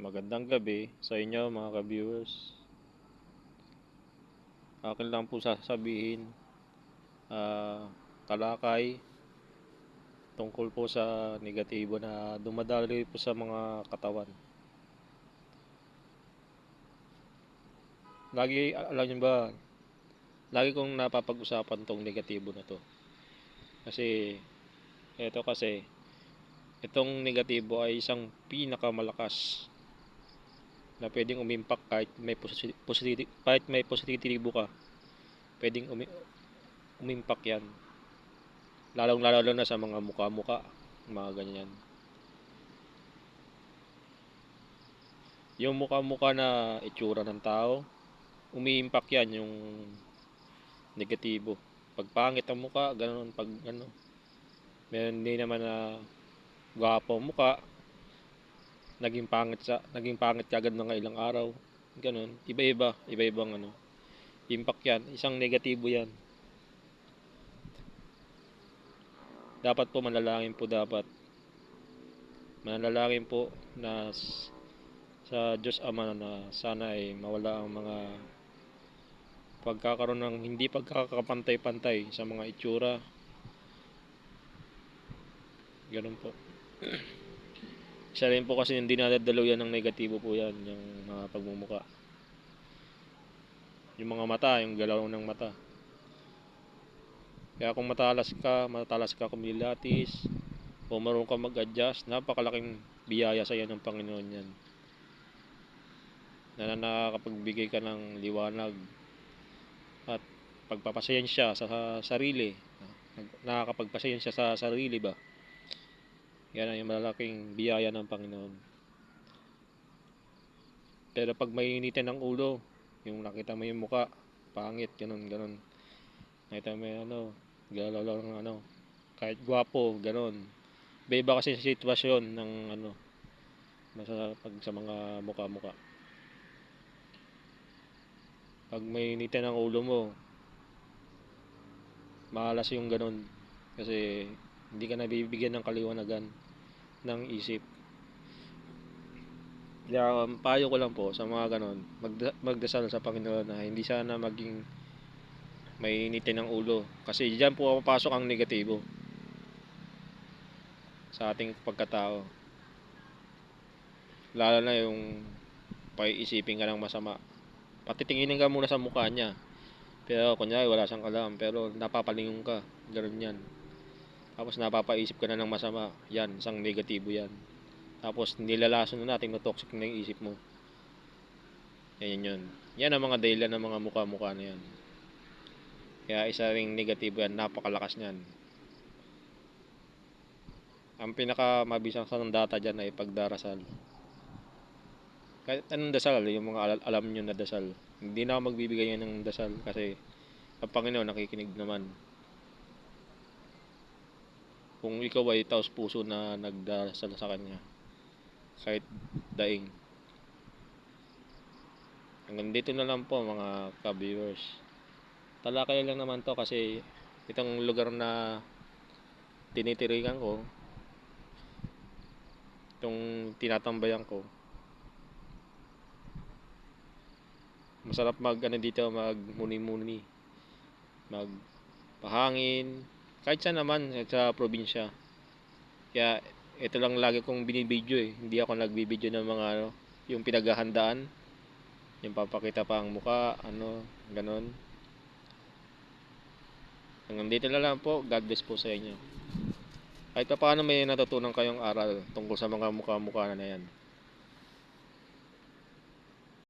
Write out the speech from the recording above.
Magandang gabi sa inyo mga ka-viewers. Akin lang po sasabihin, talakay tungkol po sa negatibo na dumadaloy po sa mga katawan. Alam niyo ba, lagi kong napapag-usapan tong negatibo na to. Kasi, itong negatibo ay isang pinakamalakas na pwedeng umimpact kahit may positibo ka. Pwedeng umimpact yan. Lalong-lalo na sa mga muka-muka, mga ganyan. Yung muka-muka na itsura ng tao, umi-impact yan yung negatibo. Pag pangit ang muka, ganoon. Pag ano, meron din naman na gwapo ang muka, naging pangit kagad mga ilang araw. Ganoon. Iba-ibang impact yan. Isang negatibo yan. Dapat po manalangin po na sa Diyos Ama na sana ay mawala ang mga pagkakaroon ng hindi pagkakapantay-pantay sa mga itsura. Ganun po. Isa rin po kasi hindi dinadadalo yan ng negatibo po yan, yung mga pagmumuka. Yung mga mata, yung galaw ng mata. Kaya kung matalas ka kumilatis, o marunong ka mag-adjust, napakalaking biyaya sa iyo ng Panginoon yan. Na nakakapagbigay ka ng liwanag at pagpapasayensya sa sarili. Nakakapagpasayensya sa sarili ba? Yan ay malaking biyaya ng Panginoon. Pero pag mainitin ng ulo, yung nakita mo yung muka, pangit, ganun. Nakita mo yung galaw ng kahit gwapo, ganun. Iba kasi sa sitwasyon ng sa mga muka-muka. Pag mainitin ang ulo mo, malas yung ganun. Kasi hindi ka nabibigyan ng kaliwanagan ng isip. Kaya payo ko lang po sa mga ganon, magdasal sa Panginoon na hindi sana maging mainitin ang ulo. Kasi diyan po papasok ang negatibo sa ating pagkatao. Lalo na yung pag-iisipin ka ng masama. Patitinginin ka muna sa mukha niya. Pero kunyari wala siyang alam, pero napapalingon ka. Ganun yan. Tapos napapaisip ka na ng masama. Yan, isang negatibo yan. Tapos nilalason na natin na toxic na yung isip mo. Yan yun. Yan ang mga dahilan ng mga mukha-mukha na yan. Kaya isa ring negatibo yan, napakalakas niyan. Ang pinakamabisang sandata dyan ay pagdarasal. Kahit anong dasal, yung mga alam nyo na dasal. Hindi na ako magbibigay yan ng dasal kasi ang Panginoon nakikinig naman. Kung ikaw ay taos puso na nagdarasal sa Kanya, kahit daing. Hanggang dito na lang po mga ka-viewers. Talakay lang naman to kasi itong lugar na tinitirikan ko, itong tinatambayan ko, masarap dito magmuni-muni, magpahangin, kahit saan naman sa probinsya. Kaya ito lang lagi kong binibidyo hindi ako nagbibidyo ng mga yung pinaghahandaan, yung papakita pa ang muka, ganon. Hanggang dito na lang po. God bless po sa inyo. Kahit pa paano may natutunan kayong aral tungkol sa mga muka-muka na yan.